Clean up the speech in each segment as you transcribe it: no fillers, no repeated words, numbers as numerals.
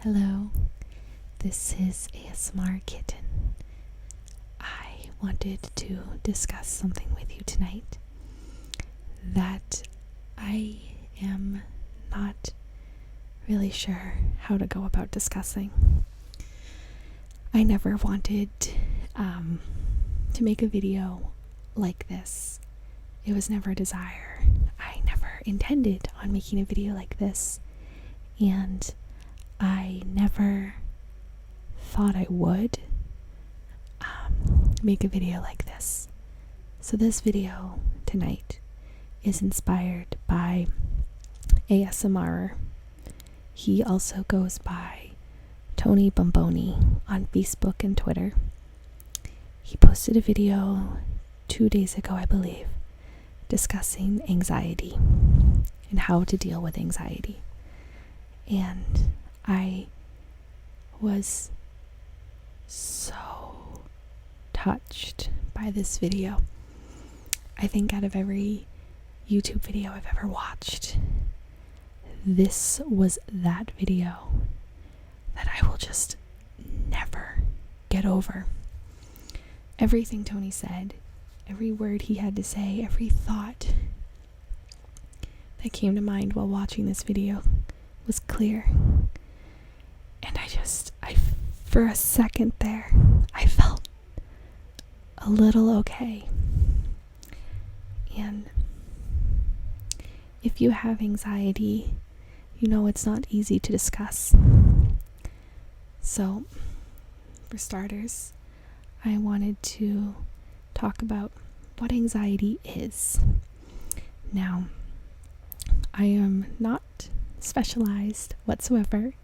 Hello, this is ASMR Kitten. I wanted to discuss something with you tonight that I am not really sure how to go about discussing. I never wanted to make a video like this. It was never a desire. I never intended on making a video like this, and I never thought I would make a video like this. So this video tonight is inspired by ASMR. He also goes by Tony Bomboni on Facebook and Twitter. He posted a video 2 days ago, I believe, discussing anxiety and how to deal with anxiety. And I was so touched by this video. I think out of every YouTube video I've ever watched, this was that video that I will just never get over. Everything Tony said, every word he had to say, every thought that came to mind while watching this video was clear. And for a second there, I felt a little okay. And if you have anxiety, you know it's not easy to discuss. So, for starters, I wanted to talk about what anxiety is. Now, I am not specialized whatsoever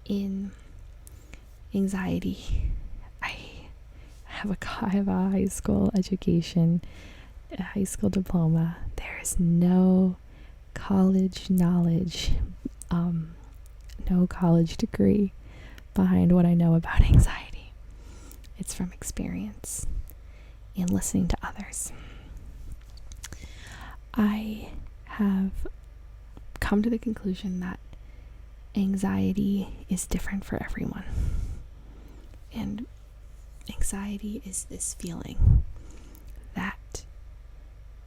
in anxiety. I have a high school education, a high school diploma. There is no college knowledge, no college degree behind what I know about anxiety. It's from experience and listening to others. I have come to the conclusion that anxiety is different for everyone. And anxiety is this feeling that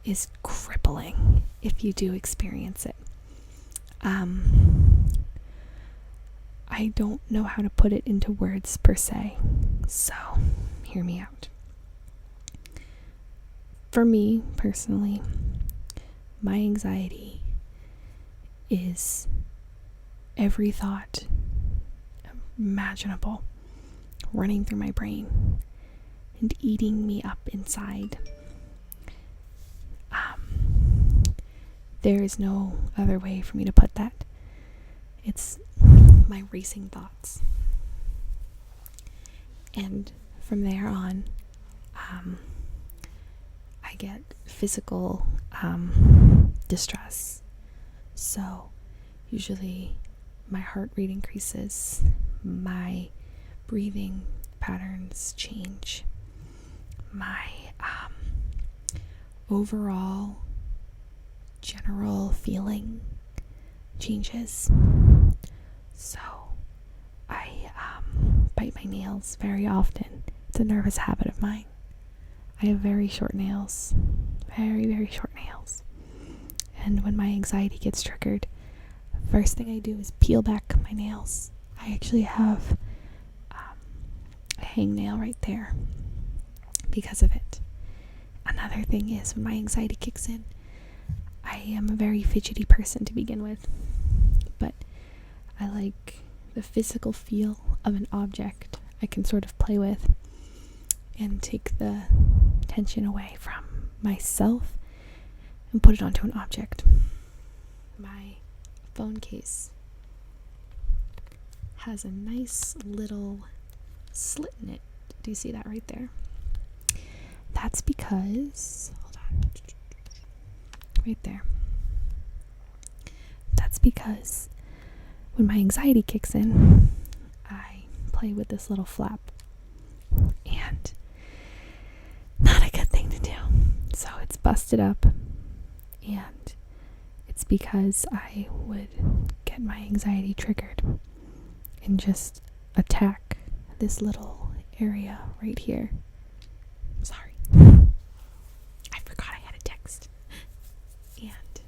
is crippling if you do experience it. I don't know how to put it into words per se, so hear me out. For me, personally, my anxiety is every thought imaginable running through my brain and eating me up inside. There is no other way for me to put that. It's my racing thoughts. And from there on, I get physical distress. So usually my heart rate increases, my breathing patterns change, my overall general feeling changes. So I bite my nails very often. It's a nervous habit of mine. I have very short nails, very, very short nails. And when my anxiety gets triggered, the first thing I do is peel back my nails. I actually have a hangnail right there because of it. Another thing is, when my anxiety kicks in, I am a very fidgety person to begin with, but I like the physical feel of an object I can sort of play with and take the tension away from myself and put it onto an object. My phone case has a nice little slit in it. Do you see that right there? That's because, hold on, right there. That's because when my anxiety kicks in, I play with this little flap, and not a good thing to do. So it's busted up, and it's because I would get my anxiety triggered and just attack this little area right here. Sorry. I forgot I had a text. And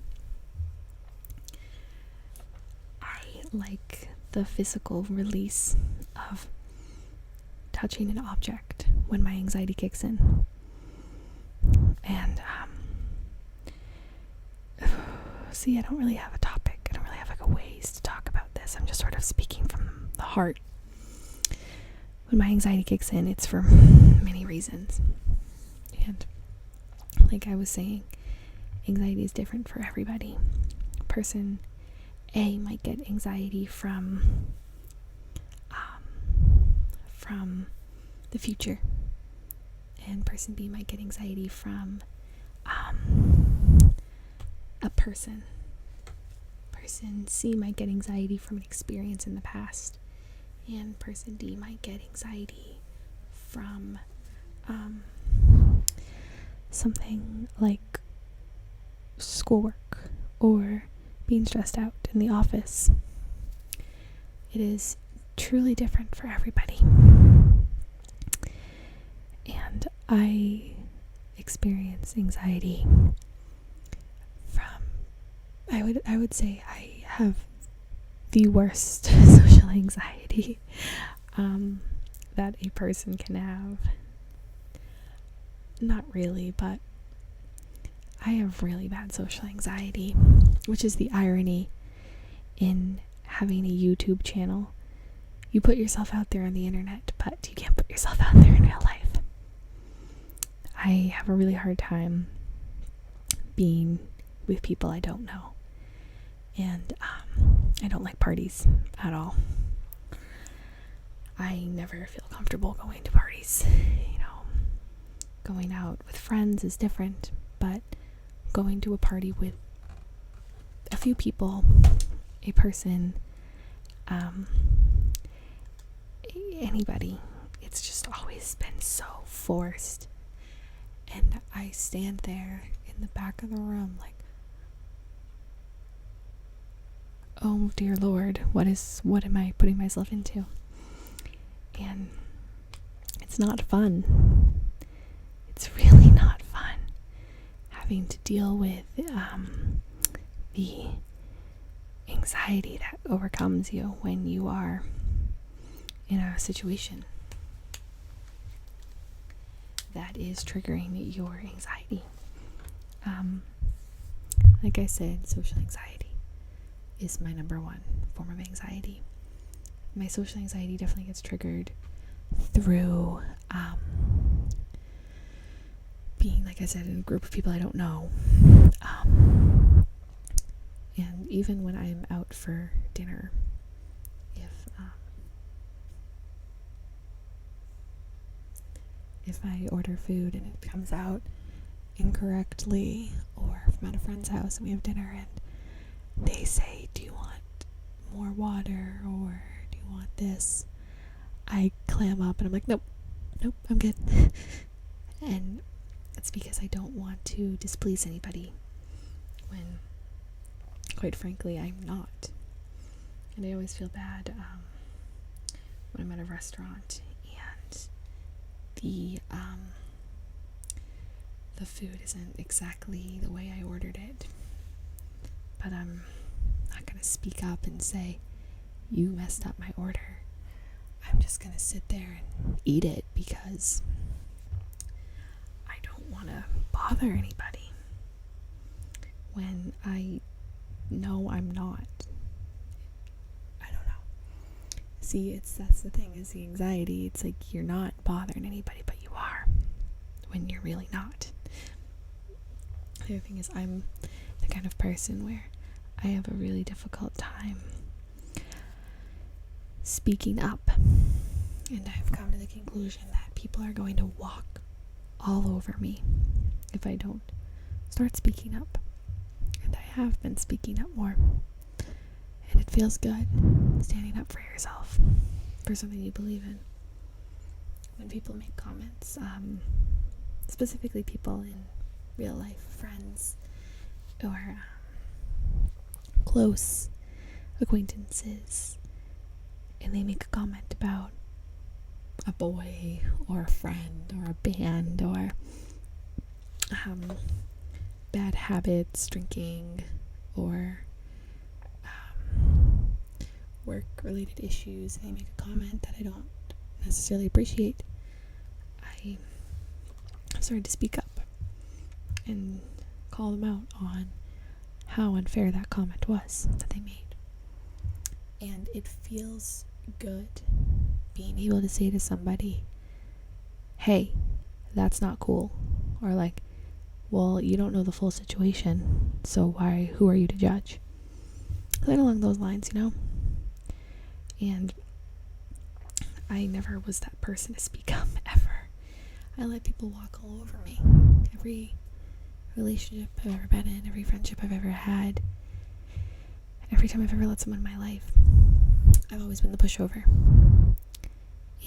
I like the physical release of touching an object when my anxiety kicks in. And see, I don't really have a topic. I don't really have like a ways to talk about this. I'm just sort of speaking from the heart. When my anxiety kicks in, it's for many reasons. And like I was saying, anxiety is different for everybody. Person A might get anxiety from the future, and person B might get anxiety from a person. Person C might get anxiety from an experience in the past, and person D might get anxiety from something like schoolwork or being stressed out in the office. It is truly different for everybody. And I experience anxiety from, I would say I have the worst social anxiety that a person can have. Not really, but I have really bad social anxiety, which is the irony in having a YouTube channel. You put yourself out there on the internet, but you can't put yourself out there in real life. I have a really hard time being with people I don't know. And I don't like parties at all. I never feel comfortable going to parties. Going out with friends is different, but going to a party with a few people, a person, anybody, it's just always been so forced. And I stand there in the back of the room like, oh dear Lord, what am I putting myself into? And it's not fun. It's really not fun having to deal with the anxiety that overcomes you when you are in a situation that is triggering your anxiety. Like I said, social anxiety is my number one form of anxiety. My social anxiety definitely gets triggered through being, like I said, in a group of people I don't know. And even when I'm out for dinner, if I order food and it comes out incorrectly, or if I'm at a friend's house and we have dinner and they say, do you want more water or do you want this? I clam up and I'm like, nope, I'm good. And it's because I don't want to displease anybody when, quite frankly, I'm not. And I always feel bad when I'm at a restaurant and the food isn't exactly the way I ordered it. But I'm not going to speak up and say, you messed up my order. I'm just going to sit there and eat it because I don't want to bother anybody when I know I'm not. I don't know. See, that's the thing, is the anxiety. It's like you're not bothering anybody, but you are when you're really not. The other thing is I'm the kind of person where I have a really difficult time speaking up. And I've come to the conclusion that people are going to walk all over me if I don't start speaking up. And I have been speaking up more. And it feels good standing up for yourself, for something you believe in. When people make comments, specifically people in real life, friends, or close acquaintances, and they make a comment about a boy or a friend or a band or bad habits, drinking, or work-related issues, and they make a comment that I don't necessarily appreciate, I started to speak up and call them out on how unfair that comment was that they made. And it feels good being able to say to somebody, hey, that's not cool, or like, well, you don't know the full situation, so who are you to judge? Something along those lines, you know? And I never was that person to speak up, ever. I let people walk all over me. Every relationship I've ever been in, every friendship I've ever had, every time I've ever let someone in my life, I've always been the pushover.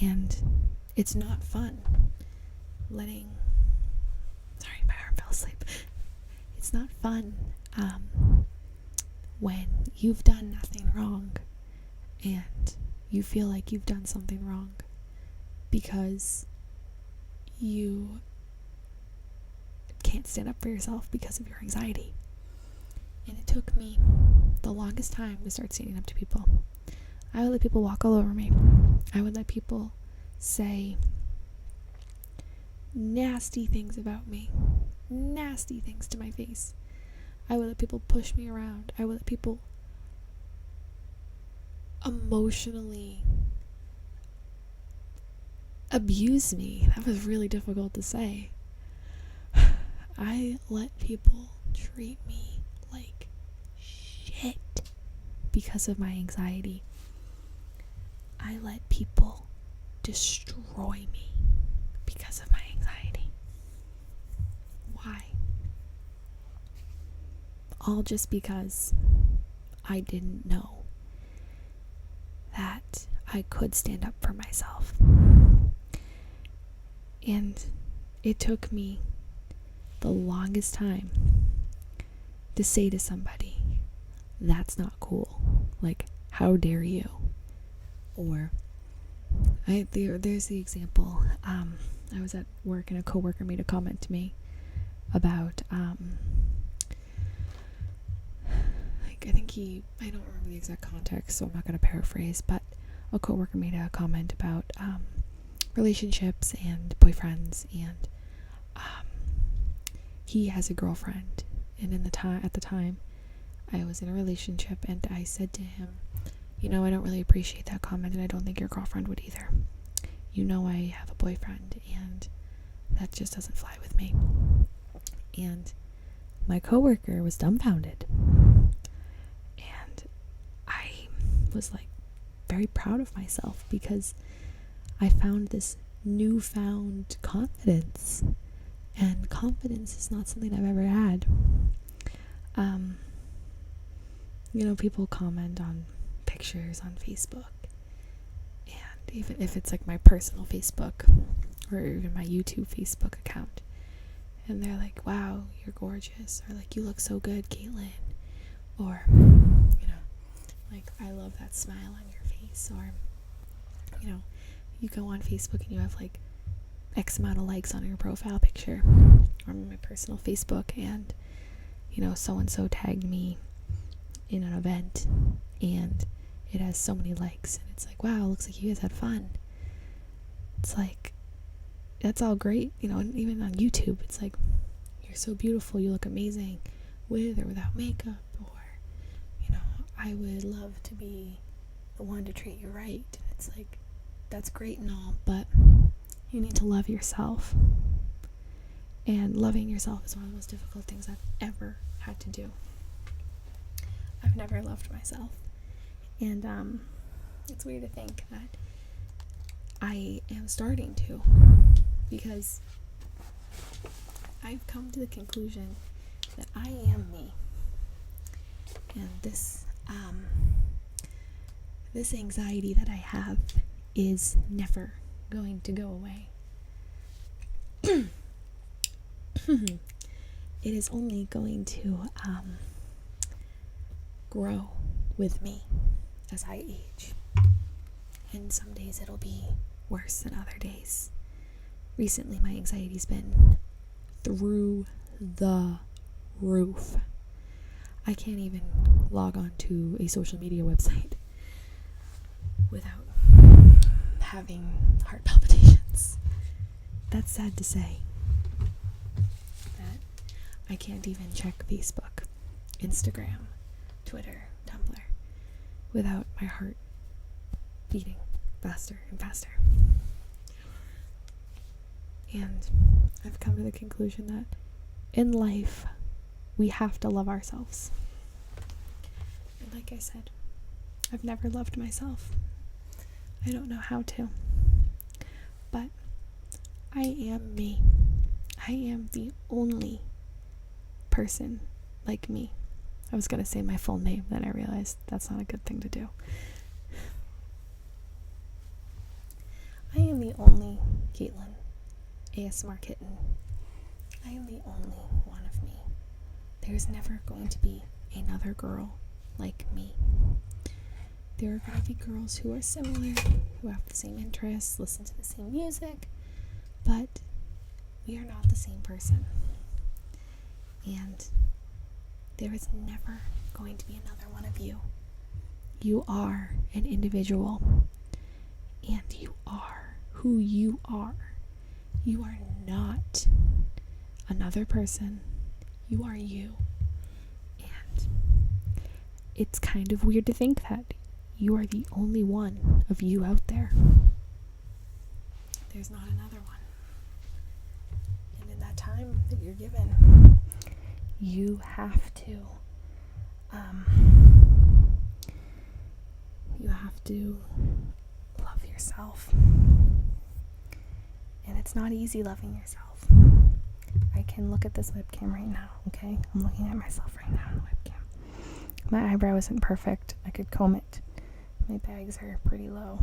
And it's not fun sorry, my arm fell asleep. It's not fun when you've done nothing wrong and you feel like you've done something wrong because you can't stand up for yourself because of your anxiety. And it took me the longest time to start standing up to people. I would let people walk all over me. I would let people say nasty things about me, nasty things to my face. I would let people push me around. I would let people emotionally abuse me. That was really difficult to say. I let people treat me like shit because of my anxiety. I let people destroy me because of my anxiety. Why? All just because I didn't know that I could stand up for myself. And it took me the longest time to say to somebody, that's not cool. Like, how dare you? Or there's the example. I was at work and a coworker made a comment to me about I don't remember the exact context, so I'm not going to paraphrase, but a coworker made a comment about relationships and boyfriends, and he has a girlfriend, and at the time I was in a relationship, and I said to him, I don't really appreciate that comment, and I don't think your girlfriend would either. I have a boyfriend, and that just doesn't fly with me. And my coworker was dumbfounded, and I was like very proud of myself because I found this newfound confidence, and confidence is not something I've ever had. People comment on pictures on Facebook, and even if it's like my personal Facebook or even my YouTube Facebook account, and they're like, wow, you're gorgeous, or like, you look so good, Caitlin, or like, I love that smile on your face, or you go on Facebook and you have like X amount of likes on your profile picture, or on my personal Facebook, and so and so tagged me in an event and it has so many likes, and it's like, wow, looks like you guys had fun. It's like, that's all great, and even on YouTube, it's like, you're so beautiful, you look amazing with or without makeup, or I would love to be the one to treat you right. And it's like, that's great and all, but you need to love yourself, and loving yourself is one of the most difficult things I've ever had to do. I've never loved myself, and it's weird to think that I am starting to, because I've come to the conclusion that I am me, and this anxiety that I have is never going to go away. It is only going to grow with me as I age. And some days it'll be worse than other days. Recently, my anxiety's been through the roof. I can't even log on to a social media website without having heart palpitations. That's sad to say that I can't even check Facebook, Instagram, Twitter, Tumblr without my heart beating faster and faster. And I've come to the conclusion that in life, we have to love ourselves. And like I said, I've never loved myself. I don't know how to. But I am me. I am the only person like me. I was going to say my full name, then I realized that's not a good thing to do. I am the only Caitlin, ASMR kitten. I am the only one of me. There's never going to be another girl like me. There are going to be girls who are similar, who have the same interests, listen to the same music, but we are not the same person. And there is never going to be another one of you. You are an individual, and you are who you are. You are not another person. You are you. And it's kind of weird to think that you are the only one of you out there. There's not another one. And in that time that you're given, you have to love yourself. And it's not easy loving yourself. I can look at this webcam right now, okay? I'm looking at myself right now on the webcam. My eyebrow isn't perfect. I could comb it. My bags are pretty low.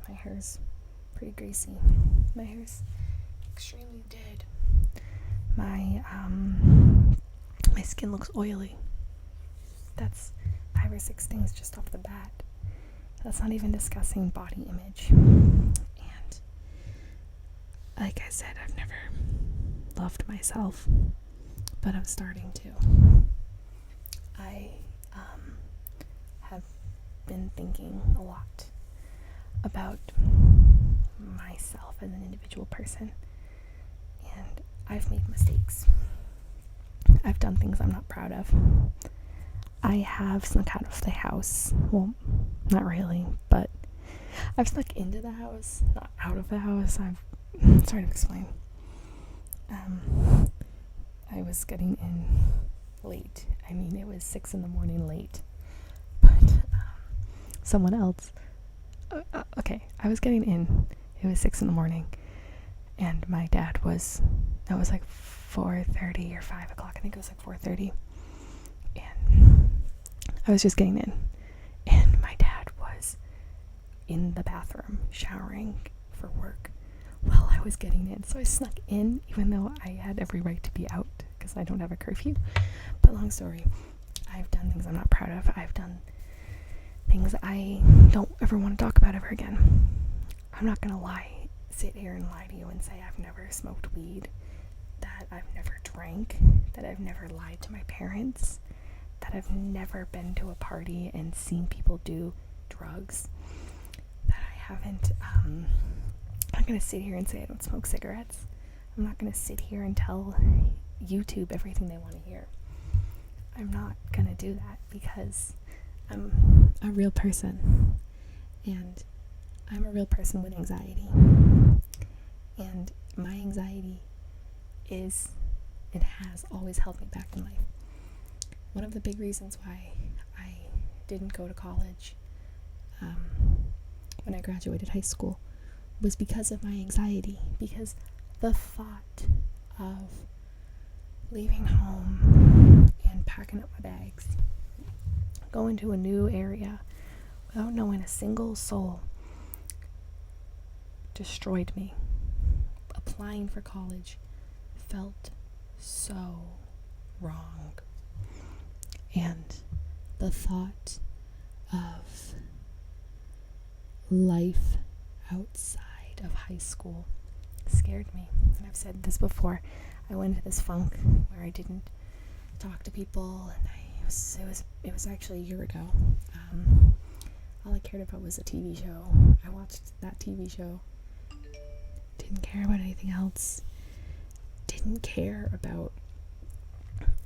My hair's pretty greasy. My hair's extremely dead. My skin looks oily. That's 5 or 6 things just off the bat. That's not even discussing body image. And like I said, I've never loved myself, but I'm starting to. I have been thinking a lot about myself as an individual person, and I've made mistakes. I've done things I'm not proud of. I have snuck out of the house. Well, not really, but I've snuck into the house, not out of the house. I'm trying to explain. I was getting in late. I mean, it was 6 a.m. late. But someone else. Okay, I was getting in. It was 6 a.m. and my dad was. That was like 4:30 or 5 o'clock. I think it was like 4:30. And I was just getting in, and my dad was in the bathroom showering for work while I was getting in. So I snuck in, even though I had every right to be out because I don't have a curfew. But long story, I've done things I'm not proud of. I've done things I don't ever want to talk about ever again. I'm not gonna sit here and lie to you and say I've never smoked weed, that I've never drank, that I've never lied to my parents, that I've never been to a party and seen people do drugs, that I haven't, I'm not going to sit here and say I don't smoke cigarettes. I'm not going to sit here and tell YouTube everything they want to hear. I'm not going to do that because I'm a real person, and I'm a real person with anxiety, and my anxiety is and has always held me back in life. One of the big reasons why I didn't go to college when I graduated high school was because of my anxiety, because the thought of leaving home and packing up my bags, going to a new area without knowing a single soul, destroyed me. Applying for college felt so wrong. And the thought of life outside of high school scared me. And I've said this before. I went into this funk where I didn't talk to people, and it was actually a year ago. All I cared about was a TV show. I watched that TV show. Didn't care about anything else. Didn't care about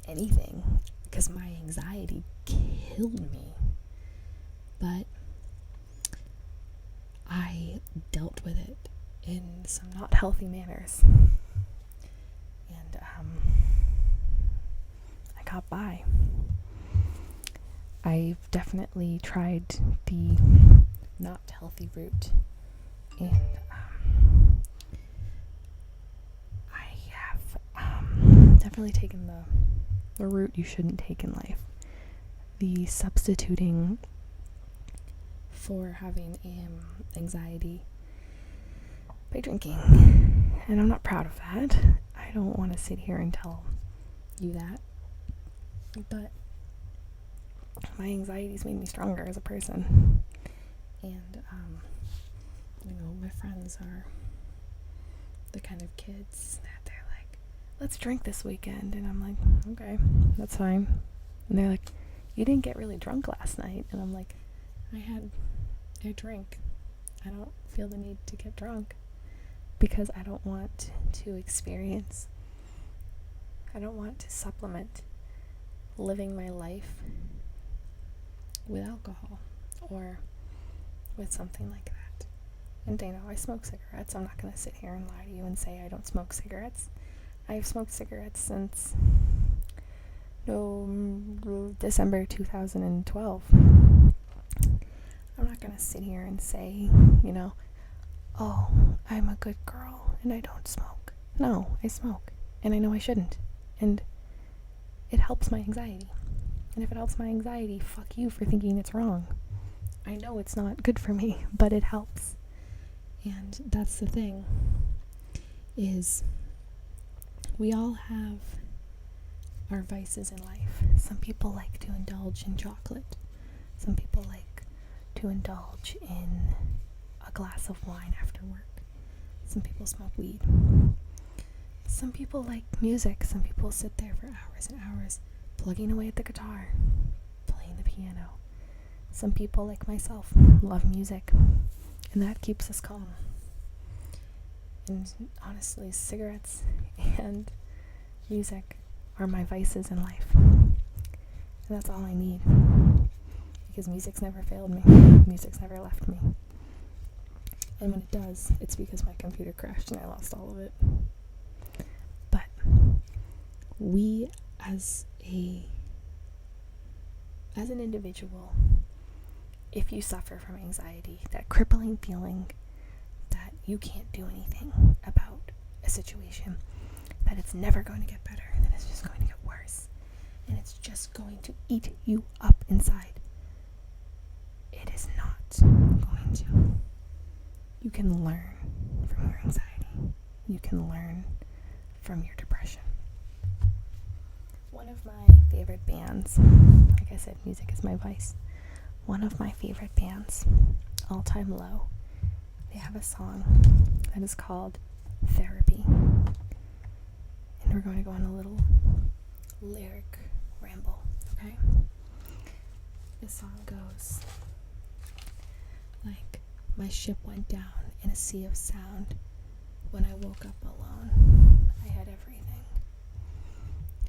anything because my anxiety killed me. But I dealt with it in some not healthy manners. And I got by. I've definitely tried the not healthy route, and I have definitely taken the route you shouldn't take in life. The substituting for having anxiety by drinking. And I'm not proud of that. I don't want to sit here and tell you that. But my anxiety's made me stronger as a person. And, my friends are the kind of kids that they're like, let's drink this weekend. And I'm like, okay, that's fine. And they're like, you didn't get really drunk last night. And I'm like, I had a drink. I don't feel the need to get drunk because I don't want to supplement living my life with alcohol or with something like that. And I smoke cigarettes. I'm not going to sit here and lie to you and say I don't smoke cigarettes. I've smoked cigarettes since December 2012. I'm not going to sit here and say, oh, I'm a good girl and I don't smoke. No, I smoke and I know I shouldn't. And it helps my anxiety. And if it helps my anxiety, fuck you for thinking it's wrong. I know it's not good for me, but it helps. And that's the thing, is we all have our vices in life. Some people like to indulge in chocolate. Some people like to indulge in a glass of wine after work. Some people smoke weed. Some people like music. Some people sit there for hours and hours plugging away at the guitar, playing the piano. Some people, like myself, love music, and that keeps us calm. And honestly, cigarettes and music are my vices in life. And that's all I need. Because music's never failed me. Music's never left me. And when it does, it's because my computer crashed and I lost all of it. But we as an individual, if you suffer from anxiety, that crippling feeling that you can't do anything about a situation, that it's never going to get better, that it's just going to get worse, and it's just going to eat you up inside, it is not going to. You can learn from your anxiety. You can learn from your depression. One of my favorite bands, like I said, music is my vice. One of my favorite bands, All Time Low, they have a song that is called Therapy. And we're going to go on a little lyric ramble, okay? This song goes like, my ship went down in a sea of sound. When I woke up alone, I had everything.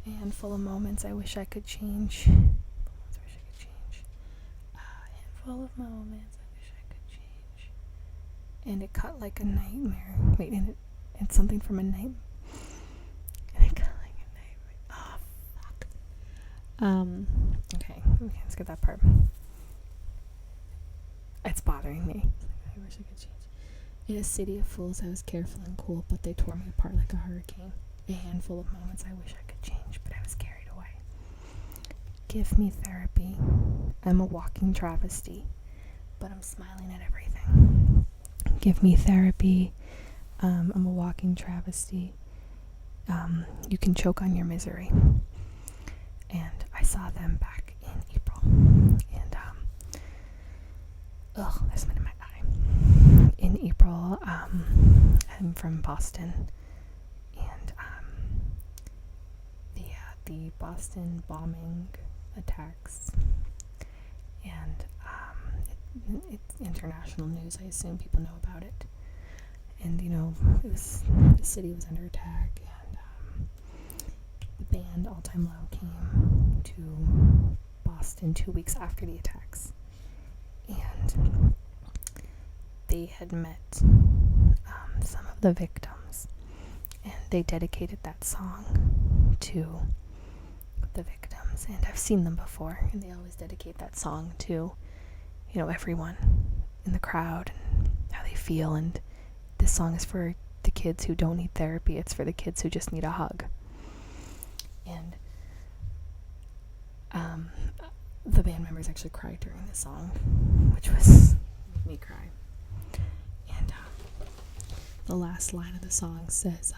A handful of moments I wish I could change. Full of moments I wish I could change. And it cut like a nightmare. Wait, and it's something from a nightmare. And it cut like a nightmare. Oh, fuck. Okay, let's get that part. It's bothering me. I wish I could change. In a city of fools, I was careful and cool, but they tore me apart like a hurricane. A handful of moments I wish I could change, but I was carried away. Give me therapy. I'm a walking travesty, but I'm smiling at everything. Give me therapy. I'm a walking travesty. You can choke on your misery. And I saw them back in April. And, there's something in my eye. I'm from Boston, and the Boston bombing attacks, and it's international news. I assume people know about it. And the city was under attack, and the band All Time Low came to Boston 2 weeks after the attacks, and they had met some of the victims, and they dedicated that song to the victims. And I've seen them before, and they always dedicate that song to everyone in the crowd and how they feel. And this song is for the kids who don't need therapy. It's for the kids who just need a hug. And the band members actually cried during the song, which made me cry. And the last line of the song says,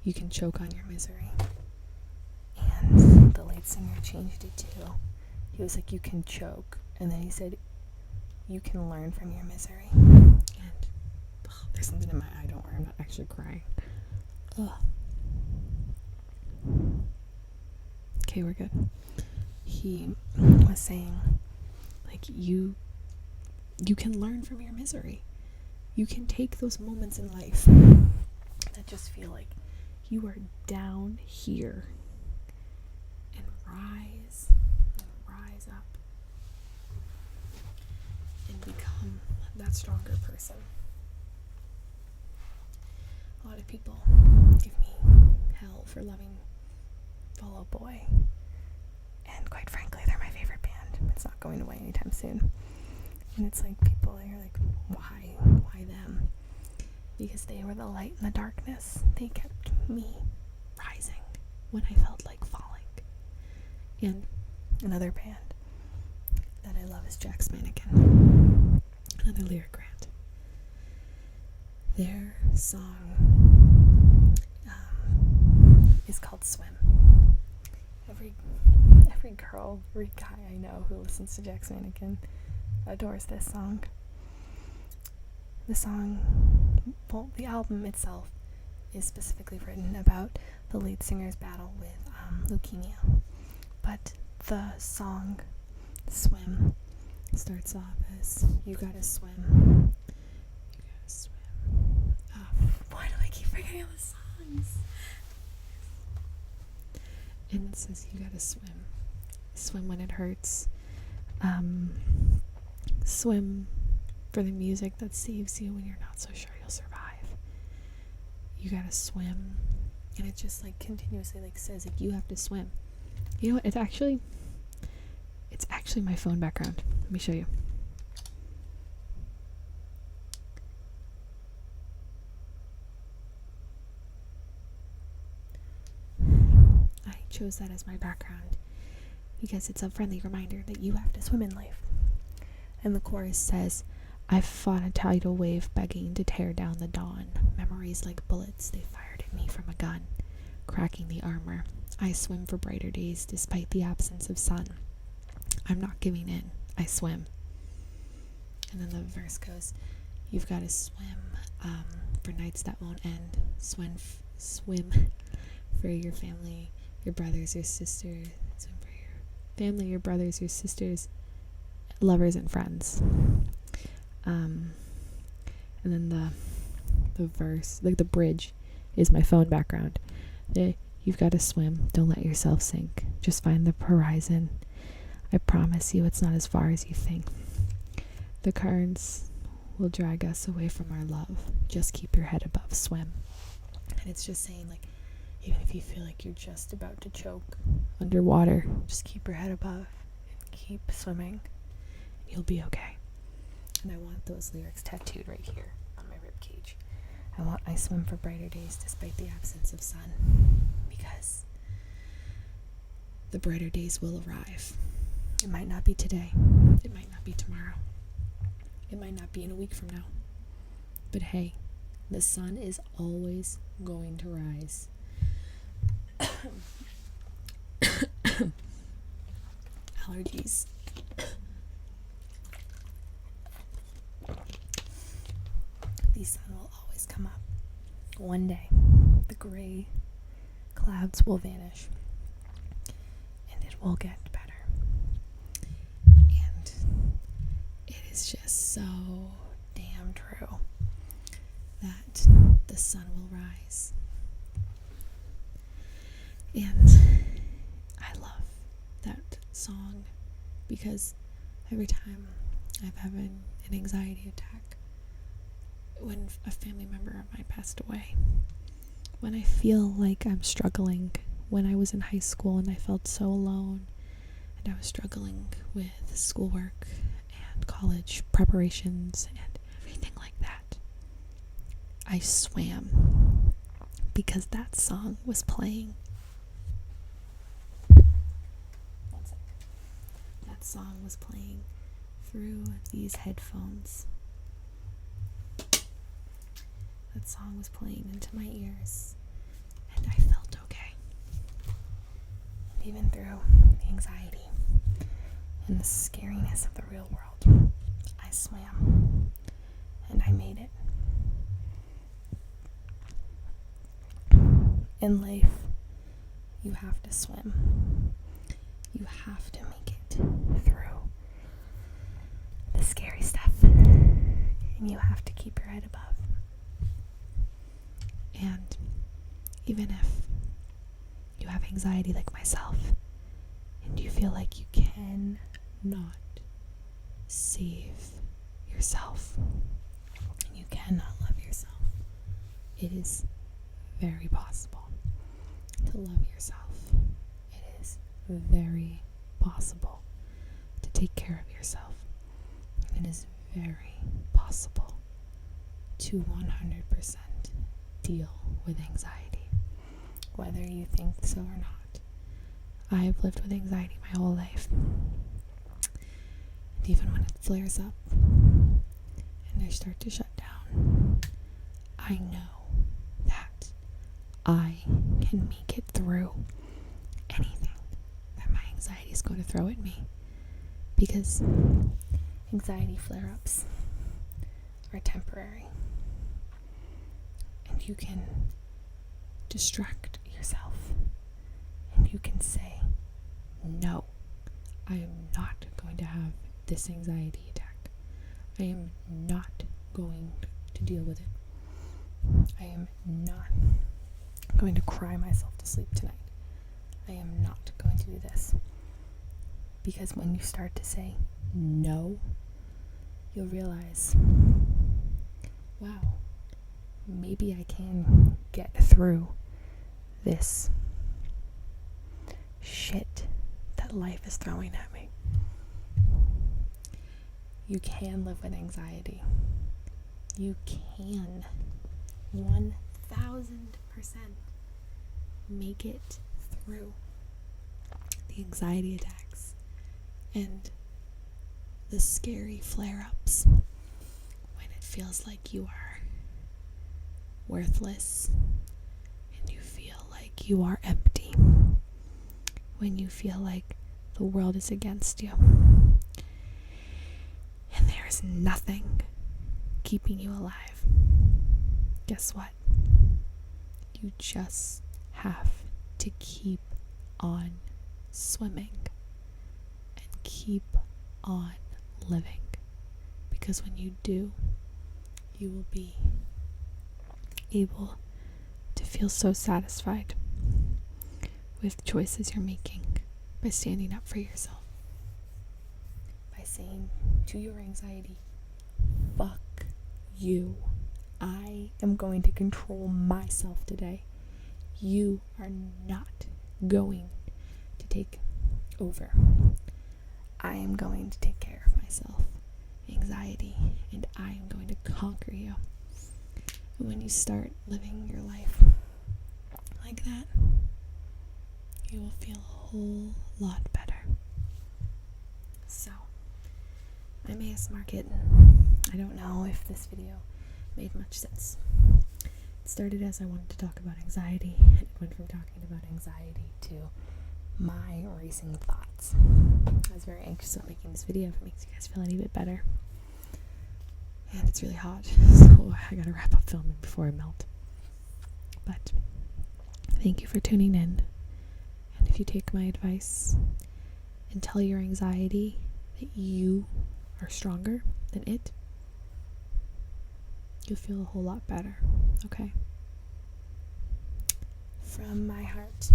"You can choke on your misery." And the lead singer changed it too. He was like, "You can choke," and then he said, "You can learn from your misery." And there's something in my eye. Don't worry, I'm not actually crying. Okay, we're good. He was saying, like, you can learn from your misery. You can take those moments in life that just feel like you are down here and rise up and become that stronger person. A lot of people give me hell for loving Fall Out Boy, and quite frankly, they're my favorite band. It's not going away anytime soon. And it's like, people are like, why them? Because they were the light in the darkness. They kept me rising when I felt like falling. And another band that I love is Jack's Mannequin. Another lyric grant. Their song is called Swim. Every girl, every guy I know who listens to Jack's Mannequin adores this song. The album itself is specifically written about the lead singer's battle with leukemia. But the song Swim starts off as, "You gotta swim. You gotta swim." Why do I keep forgetting all the songs? And it says, "You gotta swim. Swim when it hurts. Swim for the music that saves you when you're not so sure you'll survive. You gotta swim." And it just like continuously like says like you have to swim. You know what? It's actually my phone background. Let me show you. I chose that as my background because it's a friendly reminder that you have to swim in life. And the chorus says, "I've fought a tidal wave begging to tear down the dawn. Memories like bullets, they fired at me from a gun, cracking the armor. I swim for brighter days despite the absence of sun. I'm not giving in, I swim." And then the verse goes, "You've got to swim for nights that won't end. Swim for your family, your brothers, your sisters. Swim for your family, your brothers, your sisters, lovers, and friends." And then the verse, like the bridge, is my phone background. "You've got to swim. Don't let yourself sink. Just find the horizon. I promise you it's not as far as you think. The currents will drag us away from our love. Just keep your head above. Swim." And it's just saying, like, even if you feel like you're just about to choke underwater, just keep your head above and keep swimming. You'll be okay. And I want those lyrics tattooed right here on my rib cage. I swim for brighter days despite the absence of sun, because the brighter days will arrive. It might not be today. It might not be tomorrow. It might not be in a week from now. But hey, the sun is always going to rise. Allergies. the sun will always come up. One day, the gray clouds will vanish, and it will get better. And it is just so damn true that the sun will rise. And I love that song because every time I've had an anxiety attack, when a family member of mine passed away, when I feel like I'm struggling, when I was in high school and I felt so alone, and I was struggling with schoolwork and college preparations and everything like that, I swam because that song was playing. That song was playing through these headphones. That song was playing into my ears, and I felt okay. And even through the anxiety and the scariness of the real world, I swam, and I made it. In life, you have to swim. You have to make it through the scary stuff, and you have to keep your head above. And even if you have anxiety like myself, and you feel like you cannot save yourself, and you cannot love yourself, it is very possible to love yourself. It is very possible to take care of yourself. It is very possible to 100% deal with anxiety, whether you think so or not. I've lived with anxiety my whole life, and even when it flares up and I start to shut down, I know that I can make it through anything that my anxiety is going to throw at me, because anxiety flare-ups are temporary. And you can distract yourself, and you can say, no, I am not going to have this anxiety attack. I am not going to deal with it. I am not going to cry myself to sleep tonight. I am not going to do this. Because when you start to say no, you'll realize, wow, maybe I can get through this shit that life is throwing at me. You can live with anxiety. You can 1000% make it through the anxiety attacks and the scary flare-ups when it feels like you are worthless and you feel like you are empty, when you feel like the world is against you and there is nothing keeping you alive. Guess what? You just have to keep on swimming and keep on living, because when you do, you will be able to feel so satisfied with choices you're making by standing up for yourself, by saying to your anxiety, fuck you. I am going to control myself today. You are not going to take over. I am going to take care of myself, anxiety, and I am going to conquer you. And when you start living your life like that, you will feel a whole lot better. So, I'm ASMR Kitten. I don't know if this video made much sense. It started as I wanted to talk about anxiety, and it went from talking about anxiety to my racing thoughts. I was very anxious about making this video if it makes you guys feel any bit better. And it's really hot, so I gotta wrap up filming before I melt. But thank you for tuning in. And if you take my advice and tell your anxiety that you are stronger than it, you'll feel a whole lot better, okay? From my heart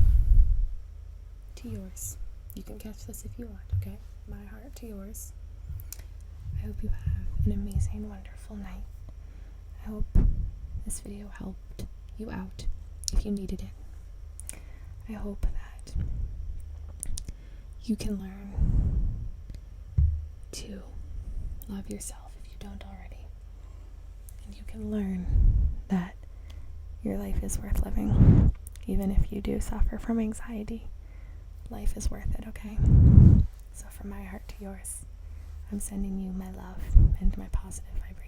to yours. You can catch this if you want, okay? My heart to yours. I hope you have an amazing, wonderful night. I hope this video helped you out if you needed it. I hope that you can learn to love yourself if you don't already. And you can learn that your life is worth living, even if you do suffer from anxiety. Life is worth it, okay? So from my heart to yours, I'm sending you my love and my positive vibration.